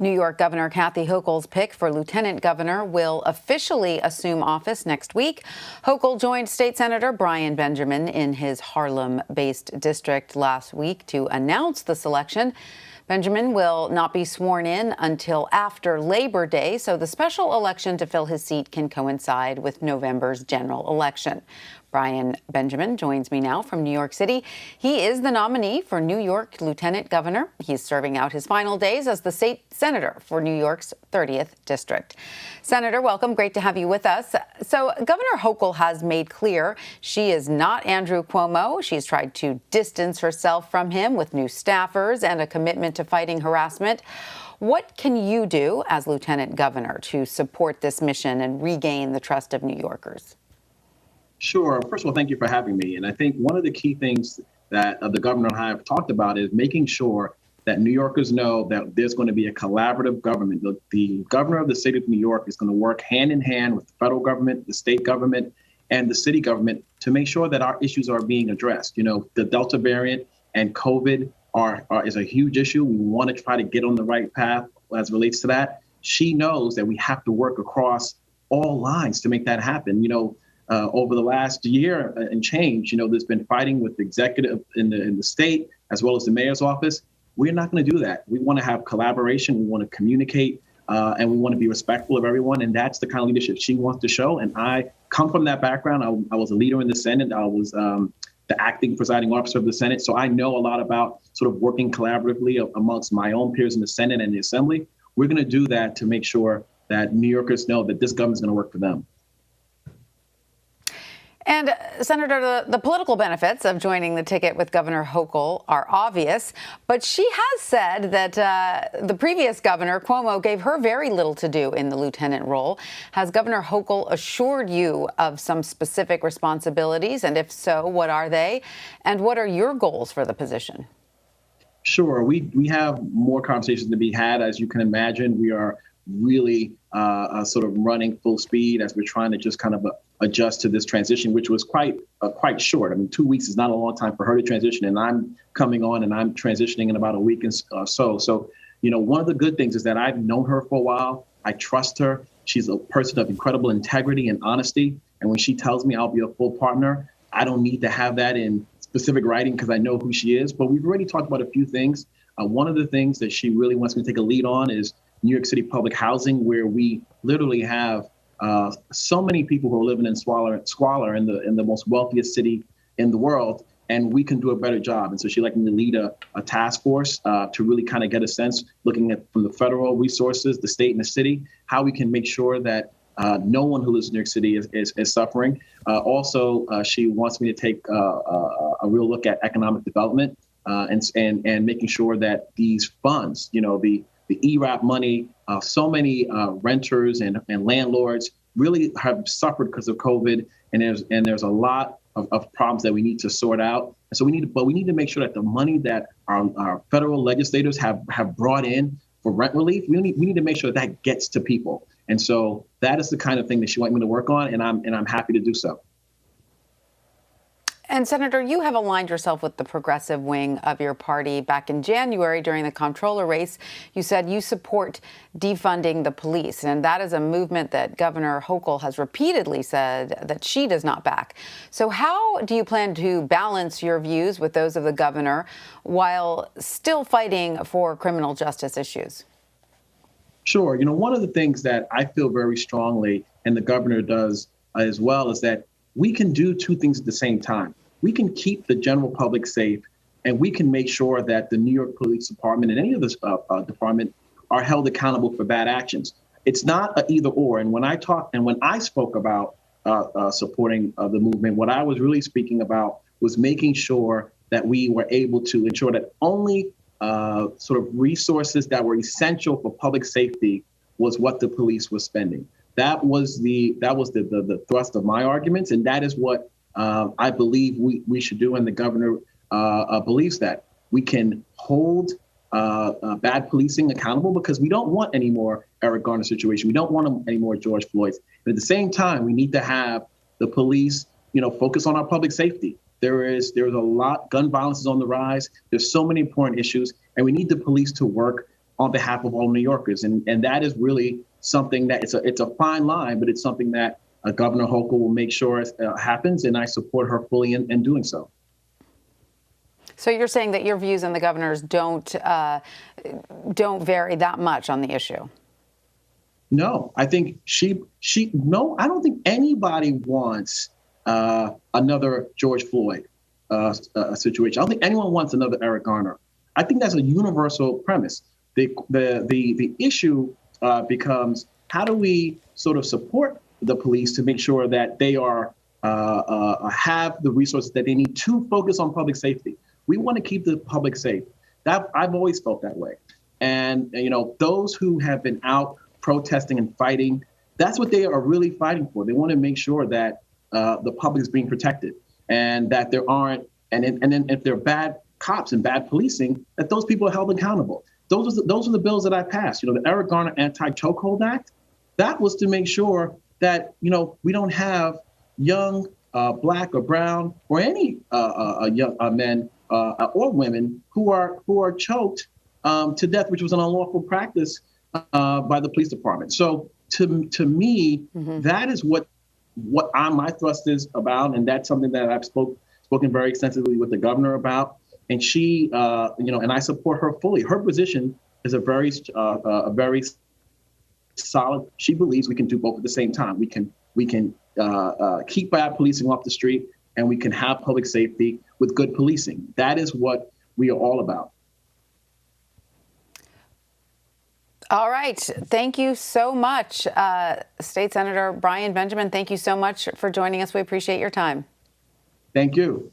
New York Governor Kathy Hochul's pick for lieutenant governor will officially assume office next week. Hochul joined State Senator Brian Benjamin in his Harlem-based district last week to announce the selection. Benjamin will not be sworn in until after Labor Day, so the special election to fill his seat can coincide with November's general election. Brian Benjamin joins me now from New York City. He is the nominee for New York Lieutenant Governor. He's serving out his final days as the state senator for New York's 30th District. Senator, welcome. Great to have you with us. So Governor Hochul has made clear she is not Andrew Cuomo. She's tried to distance herself from him with new staffers and a commitment to fighting harassment. What can you do as Lieutenant Governor to support this mission and regain the trust of New Yorkers? Sure. First of all, thank you for having me. And I think one of the key things that the governor and I have talked about is making sure that New Yorkers know that there's going to be a collaborative government. The governor of the state of New York is going to work hand in hand with the federal government, the state government, and the city government to make sure that our issues are being addressed. You know, the Delta variant and COVID is a huge issue. We want to try to get on the right path as it relates to that. She knows that we have to work across all lines to make that happen. You know, over the last year and change, there's been fighting with the executive in the state as well as the mayor's office. We're not going to do that. We want to have collaboration. We want to communicate and we want to be respectful of everyone. And that's the kind of leadership she wants to show. And I come from that background. I was a leader in the Senate. I was the acting presiding officer of the Senate. So I know a lot about sort of working collaboratively amongst my own peers in the Senate and the Assembly. We're going to do that to make sure that New Yorkers know that this government is going to work for them. And Senator, the political benefits of joining the ticket with Governor Hochul are obvious, but she has said that the previous governor, Cuomo, gave her very little to do in the lieutenant role. Has Governor Hochul assured you of some specific responsibilities? And if so, what are they? And what are your goals for the position? Sure. We have more conversations to be had. As you can imagine, we are really sort of running full speed as we're trying to just kind of adjust to this transition, which was quite short. I mean, 2 weeks is not a long time for her to transition, and I'm coming on and I'm transitioning in about a week and so. So, one of the good things is that I've known her for a while. I trust her. She's a person of incredible integrity and honesty. And when she tells me I'll be a full partner, I don't need to have that in specific writing because I know who she is. But we've already talked about a few things. One of the things that she really wants me to take a lead on is New York City public housing, where we literally have so many people who are living in squalor in the most wealthiest city in the world, and we can do a better job. And so she'd like me to lead a task force to really kind of get a sense, looking at from the federal resources, the state and the city, how we can make sure that no one who lives in New York City is suffering. Also, she wants me to take a real look at economic development and making sure that these funds, the ERAP money, so many renters and landlords really have suffered because of COVID, and there's a lot of problems that we need to sort out. And so we need to make sure that the money that our federal legislators have brought in for rent relief, we need to make sure that gets to people. And so that is the kind of thing that she wants me to work on, and I'm happy to do so. And Senator, you have aligned yourself with the progressive wing of your party. Back in January during the comptroller race, you said you support defunding the police. And that is a movement that Governor Hochul has repeatedly said that she does not back. So how do you plan to balance your views with those of the governor while still fighting for criminal justice issues? Sure. One of the things that I feel very strongly, and the governor does as well, is that we can do two things at the same time. We can keep the general public safe, and we can make sure that the New York Police Department and any of this department are held accountable for bad actions. It's not an either or. And when I spoke about supporting the movement, what I was really speaking about was making sure that we were able to ensure that only sort of resources that were essential for public safety was what the police was spending. That was the thrust of my arguments, and that is what I believe we should do. And the governor believes that we can hold bad policing accountable, because we don't want any more Eric Garner situation. We don't want any more George Floyd's. But at the same time, we need to have the police, focus on our public safety. There's a lot. Gun violence is on the rise. There's so many important issues, and we need the police to work on behalf of all New Yorkers. And that is really something that it's a fine line, but it's something that Governor Hochul will make sure happens, and I support her fully in doing so. So you're saying that your views and the governor's don't vary that much on the issue? No, I think no, I don't think anybody wants another George Floyd situation. I don't think anyone wants another Eric Garner. I think that's a universal premise. The issue becomes, how do we sort of support the police to make sure that they are have the resources that they need to focus on public safety. We want to keep the public safe. That I've always felt that way. And those who have been out protesting and fighting, that's what they are really fighting for. They want to make sure that the public is being protected, and that there aren't, and then if there are bad cops and bad policing, that those people are held accountable. Those are the bills that I passed. The Eric Garner Anti-Chokehold Act, that was to make sure that we don't have young Black or brown or any young men or women who are choked to death, which was an unlawful practice by the police department. So to me, that is what my thrust is about, and that's something that I've spoken very extensively with the governor about. And she, and I support her fully. Her position is a very solid. She believes we can do both at the same time. We can keep bad policing off the street, and we can have public safety with good policing. That is what we are all about. All right. Thank you so much, State Senator Brian Benjamin. Thank you so much for joining us. We appreciate your time. Thank you.